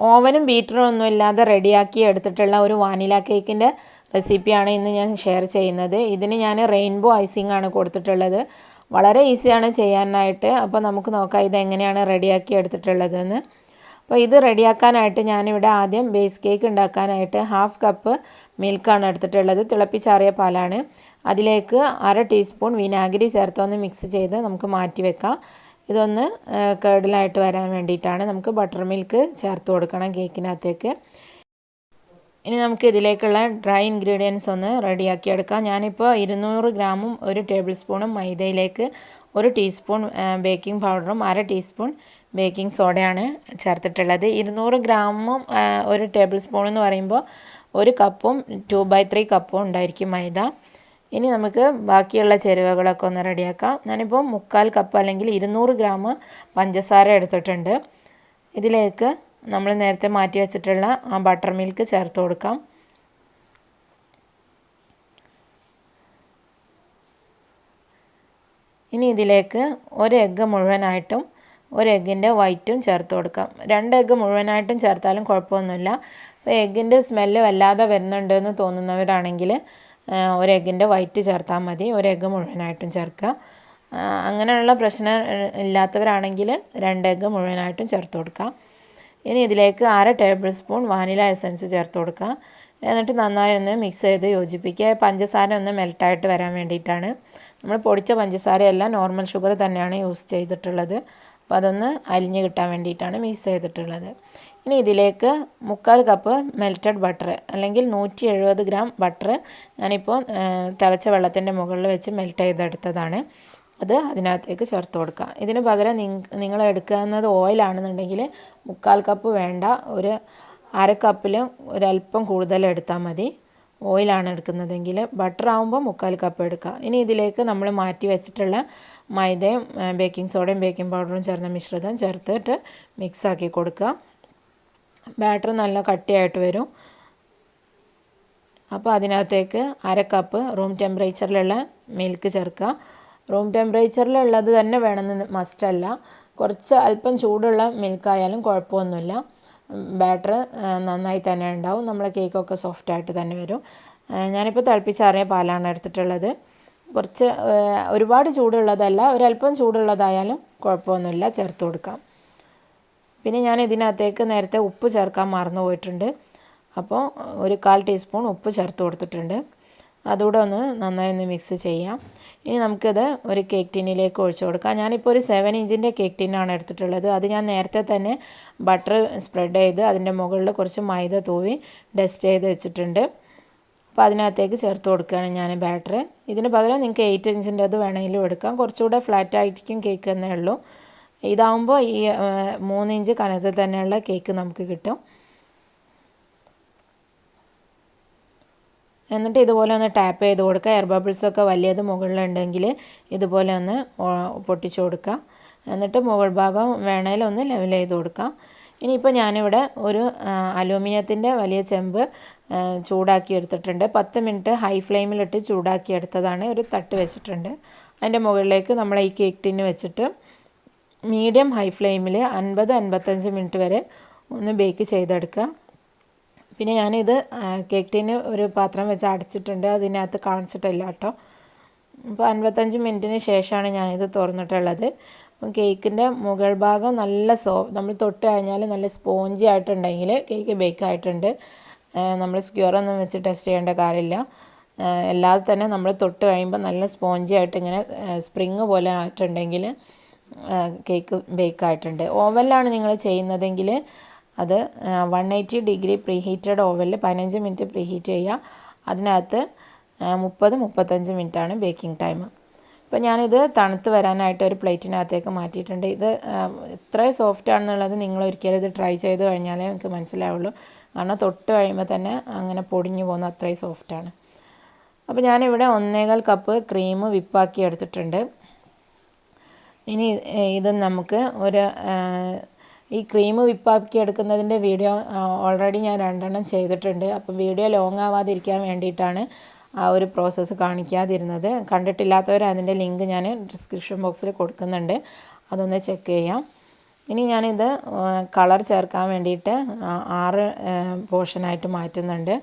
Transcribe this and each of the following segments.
ഓവനും ബീറ്ററും ഒന്നും ഇല്ലാതെ റെഡിയാക്കി എടുത്തിട്ടുള്ള ഒരു വാനില കേക്കിൻ്റെ റെസിപ്പിയാണ് ഇന്ന് ഞാൻ ഷെയർ ചെയ്യുന്നത്. ഇതിന് ഞാൻ റെയിൻബോ ഐസിംഗ് ആണ് കൊടുത്തിട്ടുള്ളത്. വളരെ ഈസിയാണ് ചെയ്യാനായിട്ട്. അപ്പോൾ നമുക്ക് നോക്കാം ഇതെങ്ങനെയാണ് റെഡിയാക്കി എടുത്തിട്ടുള്ളതെന്ന്. അപ്പോൾ ഇത് റെഡിയാക്കാനായിട്ട് ഞാനിവിടെ ആദ്യം ബേസ് കേക്ക് ഉണ്ടാക്കാനായിട്ട് 1/2 കപ്പ് മിൽക്കാണ് എടുത്തിട്ടുള്ളത്. തിളപ്പിച്ചാറിയ പാലാണ്. അതിലേക്ക് 1/2 ടീസ്പൂൺ വിനാഗിരി ചേർത്തൊന്ന് മിക്സ് ചെയ്ത് നമുക്ക് മാറ്റി വെക്കാം. ഇതൊന്ന് കേർഡിലായിട്ട് വരാൻ വേണ്ടിയിട്ടാണ്. നമുക്ക് ബട്ടർ മിൽക്ക് ചേർത്ത് കൊടുക്കണം കേക്കിനകത്തേക്ക്. ഇനി നമുക്ക് ഇതിലേക്കുള്ള ഡ്രൈ ഇൻഗ്രീഡിയൻസ് ഒന്ന് റെഡിയാക്കി എടുക്കാം. ഞാനിപ്പോൾ 200 ഗ്രാമും 1 ടേബിൾ സ്പൂണും മൈദയിലേക്ക് 1 ടീസ്പൂൺ ബേക്കിംഗ് പൗഡറും 1/2 ടീസ്പൂൺ ബേക്കിംഗ് സോഡയാണ് ചേർത്തിട്ടുള്ളത്. 200 ഗ്രാമും 1 ടേബിൾ സ്പൂൺ എന്ന് പറയുമ്പോൾ 1 കപ്പും 2/3 കപ്പും ഉണ്ടായിരിക്കും മൈദ. ഇനി നമുക്ക് ബാക്കിയുള്ള ചേരുവകളൊക്കെ ഒന്ന് റെഡിയാക്കാം. ഞാനിപ്പോൾ 1/4 കപ്പ് അല്ലെങ്കിൽ 200 ഗ്രാം പഞ്ചസാര എടുത്തിട്ടുണ്ട്. ഇതിലേക്ക് നമ്മൾ നേരത്തെ മാറ്റി വെച്ചിട്ടുള്ള ആ ബട്ടർ മിൽക്ക് ചേർത്ത് കൊടുക്കാം. ഇനി ഇതിലേക്ക് 1 എഗ്ഗ് മുഴുവനായിട്ടും 1 എഗ്ഗിൻ്റെ വൈറ്റും ചേർത്ത് കൊടുക്കാം. 2 എഗ്ഗ് മുഴുവനായിട്ടും ചേർത്താലും കുഴപ്പമൊന്നുമില്ല. അപ്പോൾ എഗ്ഗിൻ്റെ സ്മെല്ല് വല്ലാതെ വരുന്നുണ്ടെന്ന് തോന്നുന്നവരാണെങ്കിൽ 1 എഗ്ഗിൻ്റെ വൈറ്റ് ചേർത്താൽ മതി. 1 എഗ്ഗ് മുഴുവനായിട്ടും ചേർക്കുക. അങ്ങനെയുള്ള പ്രശ്നം ഇല്ലാത്തവരാണെങ്കിൽ 2 എഗ്ഗ് മുഴുവനായിട്ടും ചേർത്ത് കൊടുക്കാം. ഇനി ഇതിലേക്ക് 1/2 ടേബിൾ സ്പൂൺ വാനില എസൻസ് ചേർത്ത് കൊടുക്കുക. എന്നിട്ട് നന്നായി ഒന്ന് മിക്സ് ചെയ്ത് യോജിപ്പിക്കുക. പഞ്ചസാര ഒന്ന് മെൽട്ടായിട്ട് വരാൻ വേണ്ടിയിട്ടാണ്. നമ്മൾ പൊടിച്ച പഞ്ചസാരയല്ല, നോർമൽ ഷുഗർ തന്നെയാണ് യൂസ് ചെയ്തിട്ടുള്ളത്. അപ്പോൾ അതൊന്ന് അലിഞ്ഞ് കിട്ടാൻ വേണ്ടിയിട്ടാണ് മിക്സ് ചെയ്തിട്ടുള്ളത്. ഇനി ഇതിലേക്ക് 1/4 കപ്പ് മെൽറ്റഡ് ബട്ടർ അല്ലെങ്കിൽ 170 ഗ്രാം ബട്ടർ ഞാനിപ്പോൾ തിളച്ച വെള്ളത്തിൻ്റെ മുകളിൽ വെച്ച് മെൽറ്റ് ചെയ്തെടുത്തതാണ്. അത് അതിനകത്തേക്ക് ചേർത്ത് കൊടുക്കുക. ഇതിന് പകരം നിങ്ങൾ എടുക്കുന്നത് ഓയിലാണെന്നുണ്ടെങ്കിൽ 1/4 കപ്പ് വേണ്ട, 1/2 കപ്പിൽ ഒരല്പം കൂടുതൽ എടുത്താൽ മതി. ഓയിലാണ് എടുക്കുന്നതെങ്കിൽ ബട്ടർ ആകുമ്പോൾ 1/4 കപ്പ് എടുക്കുക. ഇനി ഇതിലേക്ക് നമ്മൾ മാറ്റി വെച്ചിട്ടുള്ള മൈദയും ബേക്കിംഗ് സോഡയും ബേക്കിംഗ് പൗഡറും ചേർന്ന മിശ്രിതം ചേർത്തിട്ട് മിക്സാക്കി കൊടുക്കുക. ബാറ്റർ നല്ല കട്ടിയായിട്ട് വരും. അപ്പോൾ അതിനകത്തേക്ക് 1/2 കപ്പ് റൂം ടെമ്പറേച്ചറിലുള്ള മിൽക്ക് ചേർക്കുക. റൂം ടെമ്പറേച്ചറിലുള്ളത് തന്നെ വേണമെന്ന് മസ്റ്റല്ല. കുറച്ച് അല്പം ചൂടുള്ള മിൽക്കായാലും കുഴപ്പമൊന്നുമില്ല. ബാറ്റർ നന്നായി തന്നെ ഉണ്ടാവും. നമ്മളെ കേക്കൊക്കെ സോഫ്റ്റായിട്ട് തന്നെ വരും. ഞാനിപ്പോൾ തിളപ്പിച്ചാറിയ പാലാണ് എടുത്തിട്ടുള്ളത്. കുറച്ച് ഒരുപാട് ചൂടുള്ളതല്ല, ഒരല്പം ചൂടുള്ളതായാലും കുഴപ്പമൊന്നുമില്ല, ചേർത്ത് കൊടുക്കാം. പിന്നെ ഞാൻ ഇതിനകത്തേക്ക് നേരത്തെ ഉപ്പ് ചേർക്കാൻ മറന്നു പോയിട്ടുണ്ട്. അപ്പോൾ 1/4 ടീസ്പൂൺ ഉപ്പ് ചേർത്ത് കൊടുത്തിട്ടുണ്ട്. അതുകൂടെ ഒന്ന് നന്നായി ഒന്ന് മിക്സ് ചെയ്യാം. ഇനി നമുക്കിത് ഒരു കേക്ക് ടിന്നിലേക്ക് ഒഴിച്ചു കൊടുക്കാം. ഞാനിപ്പോൾ ഒരു 7 ഇഞ്ചിൻ്റെ കേക്ക് ടിന്നാണ് എടുത്തിട്ടുള്ളത്. അത് ഞാൻ നേരത്തെ തന്നെ ബട്ടർ സ്പ്രെഡ് ചെയ്ത് അതിൻ്റെ മുകളിൽ കുറച്ച് മൈദ തൂവി ഡസ്റ്റ് ചെയ്ത് വെച്ചിട്ടുണ്ട്. അപ്പോൾ അതിനകത്തേക്ക് ചേർത്ത് കൊടുക്കുകയാണ് ഞാൻ ബാറ്റർ. ഇതിന് പകരം നിങ്ങൾക്ക് 8 ഇഞ്ചിൻ്റെ അത് വേണമെങ്കിലും എടുക്കാം. കുറച്ചുകൂടെ ഫ്ലാറ്റ് ആയിരിക്കും കേക്ക് എന്നേ ഉള്ളൂ. ഇതാവുമ്പോൾ ഈ 3 ഇഞ്ച് കനത്തിൽ തന്നെയുള്ള കേക്ക് നമുക്ക് കിട്ടും. എന്നിട്ട് ഇതുപോലെ ഒന്ന് ടാപ്പ് ചെയ്ത് കൊടുക്കുക. എയർ ബബിൾസൊക്കെ വലിയത് മുകളിലുണ്ടെങ്കിൽ ഇതുപോലെ ഒന്ന് പൊട്ടിച്ചു കൊടുക്കുക. എന്നിട്ട് മുകൾ ഭാഗം വേണേൽ ഒന്ന് ലെവൽ ചെയ്ത് കൊടുക്കുക. ഇനിയിപ്പോൾ ഞാനിവിടെ ഒരു അലൂമിനിയത്തിൻ്റെ വലിയ ചെമ്പ് ചൂടാക്കി എടുത്തിട്ടുണ്ട്. 10 മിനിറ്റ് ഹൈ ഫ്ലെയിമിലിട്ട് ചൂടാക്കി എടുത്തതാണ്. ഒരു തട്ട് വെച്ചിട്ടുണ്ട്. അതിൻ്റെ മുകളിലേക്ക് നമ്മൾ ഈ കേക്ക് ടിന്ന് വെച്ചിട്ട് മീഡിയം ഹൈ ഫ്ലെയിമിൽ 50-55 മിനിറ്റ് വരെ ഒന്ന് ബേക്ക് ചെയ്തെടുക്കുക. പിന്നെ ഞാനിത് കേക്ക് ടിന് ഒരു പാത്രം വെച്ച് അടച്ചിട്ടുണ്ട്. അതിനകത്ത് കാണിച്ചിട്ടില്ല കേട്ടോ. അപ്പോൾ 55 മിനിറ്റിന് ശേഷമാണ് ഞാനിത് തുറന്നിട്ടുള്ളത്. അപ്പം കേക്കിൻ്റെ മുകൾ ഭാഗം നല്ല നമ്മൾ തൊട്ട് കഴിഞ്ഞാൽ നല്ല സ്പോഞ്ചി ആയിട്ടുണ്ടെങ്കിൽ കേക്ക് ബേക്ക് ആയിട്ടുണ്ട്. നമ്മൾ സ്ക്യൂറൊന്നും വെച്ച് ടെസ്റ്റ് ചെയ്യേണ്ട കാര്യമില്ല. അല്ലാതെ തന്നെ നമ്മൾ തൊട്ട് കഴിയുമ്പോൾ നല്ല സ്പോഞ്ചി ആയിട്ട് ഇങ്ങനെ സ്പ്രിങ് പോലെ ആയിട്ടുണ്ടെങ്കിൽ കേക്ക് ബേക്ക് ആയിട്ടുണ്ട്. ഓവനിലാണ് നിങ്ങൾ ചെയ്യുന്നതെങ്കിൽ അത് 180 ഡിഗ്രി പ്രീ ഹീറ്റഡ് ഓവനിൽ 15 മിനിറ്റ് പ്രീ ഹീറ്റ് ചെയ്യുക. അതിനകത്ത് 30-35 മിനിറ്റാണ് ബേക്കിംഗ് ടൈം. അപ്പോൾ ഞാനിത് തണുത്ത് വരാനായിട്ട് ഒരു പ്ലേറ്റിനകത്തേക്ക് മാറ്റിയിട്ടുണ്ട്. ഇത് എത്ര സോഫ്റ്റ് ആണെന്നുള്ളത് നിങ്ങൾ ഒരിക്കലും ഇത് ട്രൈ ചെയ്ത് കഴിഞ്ഞാലേ നിങ്ങൾക്ക് മനസ്സിലാവുള്ളൂ. കാരണം തൊട്ട് കഴിയുമ്പോൾ തന്നെ അങ്ങനെ പൊടിഞ്ഞു പോകുന്ന അത്രയും സോഫ്റ്റാണ്. അപ്പോൾ ഞാനിവിടെ 1.25 കപ്പ് ക്രീം വിപ്പാക്കി എടുത്തിട്ടുണ്ട്. ഇനി ഇത് നമുക്ക് ഈ ക്രീം വിപ്പാക്കി എടുക്കുന്നതിൻ്റെ വീഡിയോ ഓൾറെഡി ഞാൻ 2 എണ്ണം ചെയ്തിട്ടുണ്ട്. അപ്പോൾ വീഡിയോ ലോങ് ആവാതിരിക്കാൻ വേണ്ടിയിട്ടാണ് ആ ഒരു പ്രോസസ്സ് കാണിക്കാതിരുന്നത്. കണ്ടിട്ടില്ലാത്തവർ അതിൻ്റെ ലിങ്ക് ഞാൻ ഡിസ്ക്രിപ്ഷൻ ബോക്സിൽ കൊടുക്കുന്നുണ്ട്. അതൊന്ന് ചെക്ക് ചെയ്യാം. ഇനി ഞാനിത് കളർ ചേർക്കാൻ വേണ്ടിയിട്ട് 6 പോർഷനായിട്ട് മാറ്റുന്നുണ്ട്.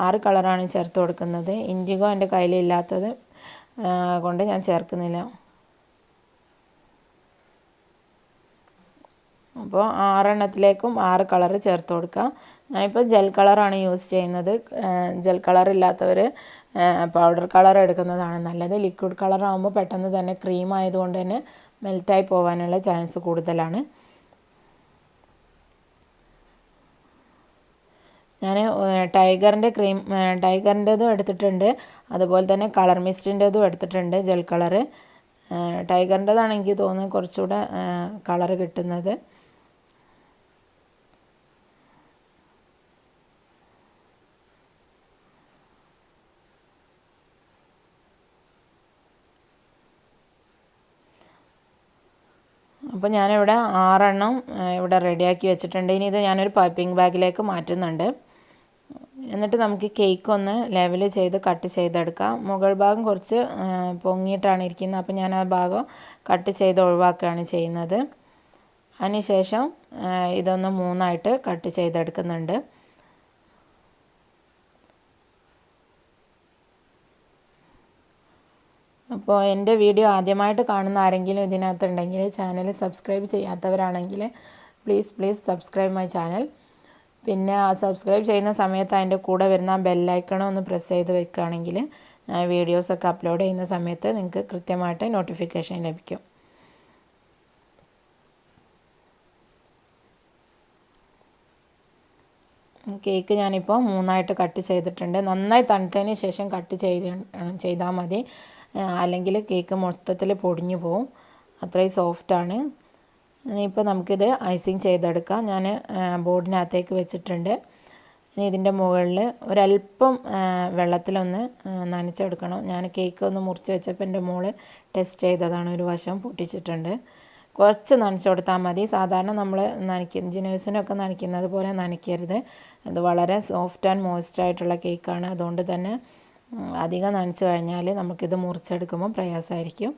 6 കളറാണ് ചേർത്ത് കൊടുക്കുന്നത്. ഇൻഡിഗോ എൻ്റെ കയ്യിലില്ലാത്തത് കൊണ്ട് ഞാൻ ചേർക്കുന്നില്ല. അപ്പോൾ 6 എണ്ണത്തിലേക്കും 6 കളർ ചേർത്ത് കൊടുക്കാം. ഞാനിപ്പോൾ ജെൽ കളറാണ് യൂസ് ചെയ്യുന്നത്. ജെൽ കളർ ഇല്ലാത്തവർ പൗഡർ കളർ എടുക്കുന്നതാണ് നല്ലത്. ലിക്വിഡ് കളർ ആകുമ്പോൾ പെട്ടെന്ന് തന്നെ ക്രീം ആയതുകൊണ്ട് തന്നെ മെൽറ്റായി പോകാനുള്ള ചാൻസ് കൂടുതലാണ്. ഞാൻ ടൈഗറിൻ്റെതും എടുത്തിട്ടുണ്ട്, അതുപോലെ തന്നെ കളർ മിസ്റ്റിൻ്റെതും എടുത്തിട്ടുണ്ട് ജെൽ കളറ്. ടൈഗറിൻ്റെതാണ് എനിക്ക് തോന്നുന്നത് കുറച്ചുകൂടെ കളറ് കിട്ടുന്നത്. അപ്പോൾ ഞാനിവിടെ 6 എണ്ണം ഇവിടെ റെഡിയാക്കി വെച്ചിട്ടുണ്ട്. ഇനി ഇത് ഞാനൊരു പൈപ്പിംഗ് ബാഗിലേക്ക് മാറ്റുന്നുണ്ട്. എന്നിട്ട് നമുക്ക് കേക്ക് ഒന്ന് ലെവൽ ചെയ്ത് കട്ട് ചെയ്തെടുക്കാം. മുകൾ ഭാഗം കുറച്ച് പൊങ്ങിയിട്ടാണ് ഇരിക്കുന്നത്, അപ്പോൾ ഞാൻ ആ ഭാഗം കട്ട് ചെയ്ത് ഒഴിവാക്കുകയാണ് ചെയ്യുന്നത്. അതിനുശേഷം ഇതൊന്ന് 3ആയിട്ട് കട്ട് ചെയ്തെടുക്കുന്നുണ്ട്. അപ്പോൾ എൻ്റെ വീഡിയോ ആദ്യമായിട്ട് കാണുന്ന ആരെങ്കിലും ഇതിനകത്തുണ്ടെങ്കിൽ ചാനൽ സബ്സ്ക്രൈബ് ചെയ്യാത്തവരാണെങ്കിൽ പ്ലീസ് സബ്സ്ക്രൈബ് മൈ ചാനൽ. പിന്നെ ആ സബ്സ്ക്രൈബ് ചെയ്യുന്ന സമയത്ത് അതിൻ്റെ കൂടെ വരുന്ന ബെല്ലൈക്കണോ ഒന്ന് പ്രസ് ചെയ്ത് വെക്കുകയാണെങ്കിൽ വീഡിയോസൊക്കെ അപ്ലോഡ് ചെയ്യുന്ന സമയത്ത് നിങ്ങൾക്ക് കൃത്യമായിട്ട് നോട്ടിഫിക്കേഷൻ ലഭിക്കും. കേക്ക് ഞാനിപ്പോൾ 3ആയിട്ട് കട്ട് ചെയ്തിട്ടുണ്ട്. നന്നായി തണുത്തതിന് ശേഷം കട്ട് ചെയ്താൽ മതി, അല്ലെങ്കിൽ കേക്ക് മൊത്തത്തിൽ പൊടിഞ്ഞു പോവും. അത്രയും സോഫ്റ്റാണ്. ഇനിയിപ്പോൾ നമുക്കിത് ഐസിങ് ചെയ്തെടുക്കാം. ഞാൻ ബോർഡിനകത്തേക്ക് വെച്ചിട്ടുണ്ട്. ഇനി ഇതിൻ്റെ മുകളിൽ ഒരല്പം വെള്ളത്തിലൊന്ന് നനച്ചെടുക്കണം. ഞാൻ കേക്ക് ഒന്ന് മുറിച്ച് വെച്ചപ്പോൾ എൻ്റെ മോള് ടെസ്റ്റ് ചെയ്തതാണ്, ഒരു വശം പൊട്ടിച്ചിട്ടുണ്ട്. കുറച്ച് നനച്ച് കൊടുത്താൽ മതി. സാധാരണ നമ്മൾ ജിനേഴ്സിനൊക്കെ നനയ്ക്കുന്നത് പോലെ നനയ്ക്കരുത്. ഇത് വളരെ സോഫ്റ്റ് ആൻഡ് മോയ്സ്റ്റ് ആയിട്ടുള്ള കേക്കാണ്. അതുകൊണ്ട് തന്നെ അധികം നനച്ച് കഴിഞ്ഞാൽ നമുക്കിത് മുറിച്ചെടുക്കുമ്പോൾ പ്രയാസമായിരിക്കും.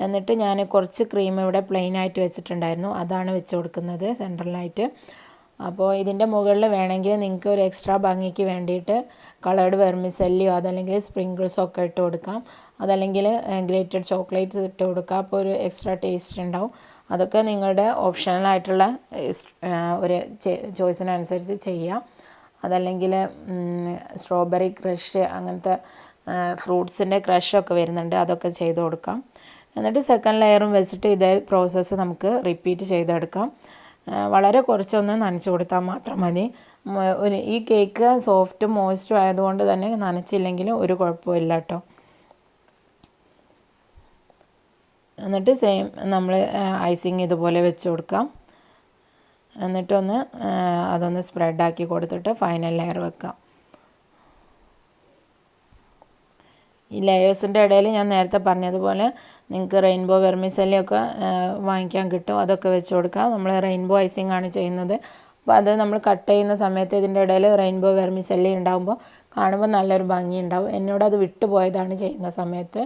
എന്നിട്ട് ഞാൻ കുറച്ച് ക്രീം ഇവിടെ പ്ലെയിൻ ആയിട്ട് വെച്ചിട്ടുണ്ടായിരുന്നു, അതാണ് വെച്ച് കൊടുക്കുന്നത് സെൻട്രലായിട്ട്. അപ്പോൾ ഇതിൻ്റെ മുകളിൽ വേണമെങ്കിൽ നിങ്ങൾക്ക് ഒരു എക്സ്ട്രാ ഭംഗിക്ക് വേണ്ടിയിട്ട് കളേർഡ് വെർമിസെല്ലിയോ അതല്ലെങ്കിൽ സ്പ്രിങ്കിൾസോ ഒക്കെ ഇട്ട് കൊടുക്കാം. അതല്ലെങ്കിൽ ഗ്രേറ്റഡ് ചോക്ലേറ്റ്സ് ഇട്ട് കൊടുക്കാം. അപ്പോൾ ഒരു എക്സ്ട്രാ ടേസ്റ്റ് ഉണ്ടാവും. അതൊക്കെ നിങ്ങളുടെ ഓപ്ഷണലായിട്ടുള്ള ഒരു ചോയ്സിനനുസരിച്ച് ചെയ്യാം. അതല്ലെങ്കിൽ സ്ട്രോബെറി ക്രഷ് അങ്ങനത്തെ ഫ്രൂട്ട്സിൻ്റെ ക്രഷൊക്കെ വരുന്നുണ്ട്, അതൊക്കെ ചെയ്ത് കൊടുക്കാം. എന്നിട്ട് സെക്കൻഡ് ലെയറും വെച്ചിട്ട് ഇതേ പ്രോസസ്സ് നമുക്ക് റിപ്പീറ്റ് ചെയ്തെടുക്കാം. വളരെ കുറച്ചൊന്ന് നനച്ച് കൊടുത്താൽ മാത്രം മതി. ഈ കേക്ക് സോഫ്റ്റും മോയ്സ്റ്റും ആയതുകൊണ്ട് തന്നെ നനച്ചില്ലെങ്കിലും ഒരു കുഴപ്പമില്ല കേട്ടോ. എന്നിട്ട് സെയിം നമ്മൾ ഐസിങ് ഇതുപോലെ വെച്ച് കൊടുക്കാം. എന്നിട്ടൊന്ന് അതൊന്ന് സ്പ്രെഡാക്കി കൊടുത്തിട്ട് ഫൈനൽ ലെയർ വെക്കാം. ഈ ലെയേഴ്സിൻ്റെ ഇടയിൽ ഞാൻ നേരത്തെ പറഞ്ഞതുപോലെ നിങ്ങൾക്ക് റെയിൻബോ വെർമിസെല്ലിയൊക്കെ വാങ്ങിക്കാൻ കിട്ടും, അതൊക്കെ വെച്ച് കൊടുക്കാം. നമ്മൾ റെയിൻബോ ഐസിങ് ആണ് ചെയ്യുന്നത്. അപ്പോൾ അത് നമ്മൾ കട്ട് ചെയ്യുന്ന സമയത്ത് ഇതിൻ്റെ ഇടയിൽ റെയിൻബോ വെർമിസെല്ലി ഉണ്ടാകുമ്പോൾ കാണുമ്പോൾ നല്ലൊരു ഭംഗി ഉണ്ടാവും. എന്നോടത് വിട്ടു പോയതാണ് ചെയ്യുന്ന സമയത്ത്.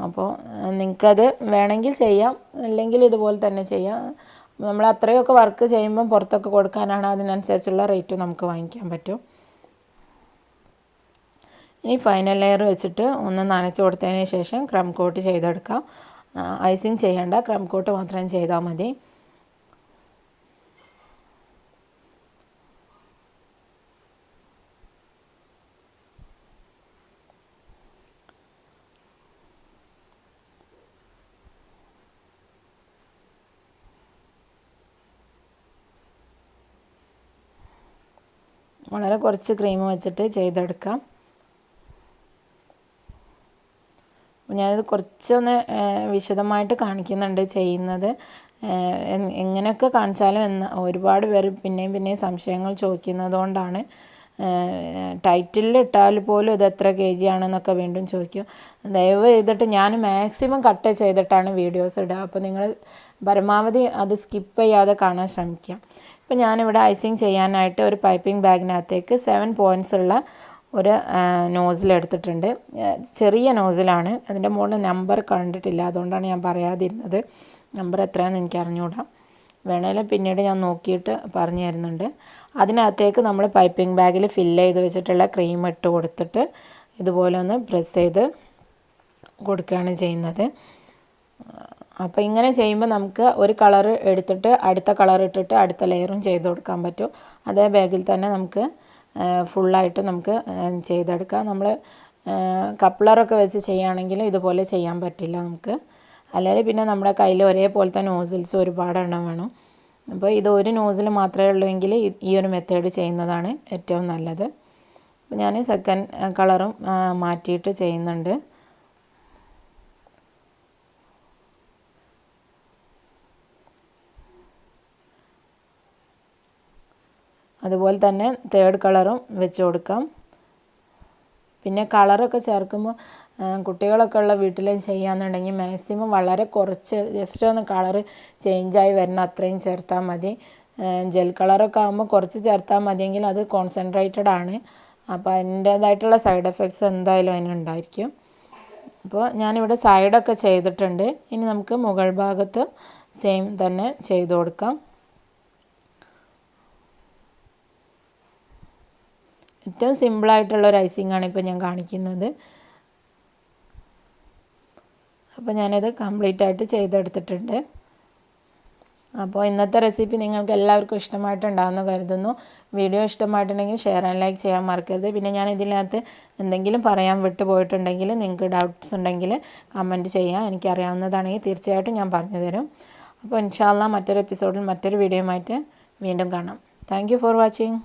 അപ്പോൾ നിങ്ങൾക്കത് വേണമെങ്കിൽ ചെയ്യാം, അല്ലെങ്കിൽ ഇതുപോലെ തന്നെ ചെയ്യാം. നമ്മൾ അത്രയൊക്കെ വർക്ക് ചെയ്യുമ്പം പുറത്തൊക്കെ കൊടുക്കാനാണ്, അതിനനുസരിച്ചുള്ള റേറ്റ് നമുക്ക് വാങ്ങിക്കാൻ പറ്റും. ഇനി ഫൈനൽ ലെയർ വെച്ചിട്ട് ഒന്ന് നനച്ച് കൊടുത്തതിന് ശേഷം ക്രം കോട്ട് ചെയ്തെടുക്കാം. ഐസിങ് ചെയ്യേണ്ട, ക്രം കോട്ട് മാത്രം ചെയ്താൽ മതി. വളരെ കുറച്ച് ക്രീം വെച്ചിട്ട് ചെയ്തെടുക്കാം. ഞാനിത് കുറച്ചൊന്ന് വിശദമായിട്ട് കാണിക്കുന്നുണ്ട് ചെയ്യുന്നത്. എങ്ങനെയൊക്കെ കാണിച്ചാലും ഒരുപാട് പേര് പിന്നെയും സംശയങ്ങൾ ചോദിക്കുന്നത് കൊണ്ടാണ്. ടൈറ്റിലിൽ ഇട്ടാൽ പോലും ഇത് എത്ര kg ആണെന്നൊക്കെ വീണ്ടും ചോദിക്കും. ദയവ് ചെയ്തിട്ട് ഞാൻ മാക്സിമം കട്ട് ചെയ്തിട്ടാണ് വീഡിയോസ് ഇടുക. അപ്പോൾ നിങ്ങൾ പരമാവധി അത് സ്കിപ്പ് ചെയ്യാതെ കാണാൻ ശ്രമിക്കുക. ഇപ്പോൾ ഞാനിവിടെ ഐസിങ് ചെയ്യാനായിട്ട് ഒരു പൈപ്പിംഗ് ബാഗിനകത്തേക്ക് 7 പോയിൻറ്റ്സ് ഉള്ള ഒരു നോസിൽ എടുത്തിട്ടുണ്ട്. ചെറിയ നോസിലാണ്. അതിൻ്റെ മുകളിൽ നമ്പർ കണ്ടിട്ടില്ല, അതുകൊണ്ടാണ് ഞാൻ പറയാതിരുന്നത്. നമ്പർ എത്രയാണെന്ന് എനിക്ക് അറിഞ്ഞുകൂടാ. വേണമെങ്കിൽ പിന്നീട് ഞാൻ നോക്കിയിട്ട് പറഞ്ഞു തരുന്നുണ്ട്. അതിനകത്തേക്ക് നമ്മൾ പൈപ്പിംഗ് ബാഗിൽ ഫില്ല് ചെയ്ത് വെച്ചിട്ടുള്ള ക്രീം ഇട്ട് കൊടുത്തിട്ട് ഇതുപോലെ ഒന്ന് പ്രസ് ചെയ്ത് കൊടുക്കുകയാണ് ചെയ്യുന്നത്. അപ്പോൾ ഇങ്ങനെ ചെയ്യുമ്പോൾ നമുക്ക് ഒരു കളർ എടുത്തിട്ട് അടുത്ത കളർ ഇട്ടിട്ട് അടുത്ത ലെയറും ചെയ്ത് കൊടുക്കാൻ പറ്റും. അതേ ബാഗിൽ തന്നെ നമുക്ക് ഫുള്ളായിട്ട് നമുക്ക് ചെയ്തെടുക്കാം. നമ്മൾ കപ്ലറൊക്കെ വെച്ച് ചെയ്യുകയാണെങ്കിൽ ഇതുപോലെ ചെയ്യാൻ പറ്റില്ല നമുക്ക്. അല്ലെങ്കിൽ പിന്നെ നമ്മുടെ കയ്യിൽ ഒരേപോലത്തെ നോസിൽസ് ഒരുപാട് എണ്ണം വേണം. അപ്പോൾ ഇത് ഒരു നോസിൽ മാത്രമേ ഉള്ളൂവെങ്കിൽ ഈ ഒരു മെത്തേഡ് ചെയ്യുന്നതാണ് ഏറ്റവും നല്ലത്. അപ്പോൾ ഞാൻ സെക്കൻഡ് കളറും മാറ്റിയിട്ട് ചെയ്യുന്നുണ്ട്. അതുപോലെ തന്നെ തേർഡ് കളറും വെച്ച് കൊടുക്കാം. പിന്നെ കളറൊക്കെ ചേർക്കുമ്പോൾ കുട്ടികളൊക്കെ ഉള്ള വീട്ടിൽ ചെയ്യാന്നുണ്ടെങ്കിൽ മാക്സിമം വളരെ കുറച്ച് ജസ്റ്റ് ഒന്ന് കളറ് ചേഞ്ചായി വരുന്ന അത്രയും ചേർത്താൽ മതി. ജെൽ കളറൊക്കെ ആകുമ്പോൾ കുറച്ച് ചേർത്താൽ മതിയെങ്കിൽ അത് കോൺസെൻട്രേറ്റഡ് ആണ്. അപ്പോൾ അതിൻ്റേതായിട്ടുള്ള സൈഡ് എഫക്ട്സ് എന്തായാലും അതിനുണ്ടായിരിക്കും. അപ്പോൾ ഞാനിവിടെ സൈഡൊക്കെ ചെയ്തിട്ടുണ്ട്. ഇനി നമുക്ക് മുകൾ ഭാഗത്ത് സെയിം തന്നെ ചെയ്ത് കൊടുക്കാം. ഏറ്റവും സിമ്പിളായിട്ടുള്ളൊരു ഐസിങ്ങാണ് ഇപ്പോൾ ഞാൻ കാണിക്കുന്നത്. അപ്പോൾ ഞാനിത് കംപ്ലീറ്റ് ആയിട്ട് ചെയ്തെടുത്തിട്ടുണ്ട്. അപ്പോൾ ഇന്നത്തെ റെസിപ്പി നിങ്ങൾക്ക് എല്ലാവർക്കും ഇഷ്ടമായിട്ടുണ്ടാകുമെന്ന് കരുതുന്നു. വീഡിയോ ഇഷ്ടമായിട്ടുണ്ടെങ്കിൽ ഷെയർ ആൻഡ് ലൈക്ക് ചെയ്യാൻ മറക്കരുത്. പിന്നെ ഞാൻ ഇതിനകത്ത് എന്തെങ്കിലും പറയാൻ വിട്ടുപോയിട്ടുണ്ടെങ്കിൽ നിങ്ങൾക്ക് ഡൗട്ട്സ് ഉണ്ടെങ്കിൽ കമൻറ്റ് ചെയ്യാം. എനിക്കറിയാവുന്നതാണെങ്കിൽ തീർച്ചയായിട്ടും ഞാൻ പറഞ്ഞു തരും. അപ്പോൾ ഇൻഷാ അല്ലാഹ് മറ്റൊരു എപ്പിസോഡിൽ മറ്റൊരു വീഡിയോയുമായിട്ട് വീണ്ടും കാണാം. Thank you for watching.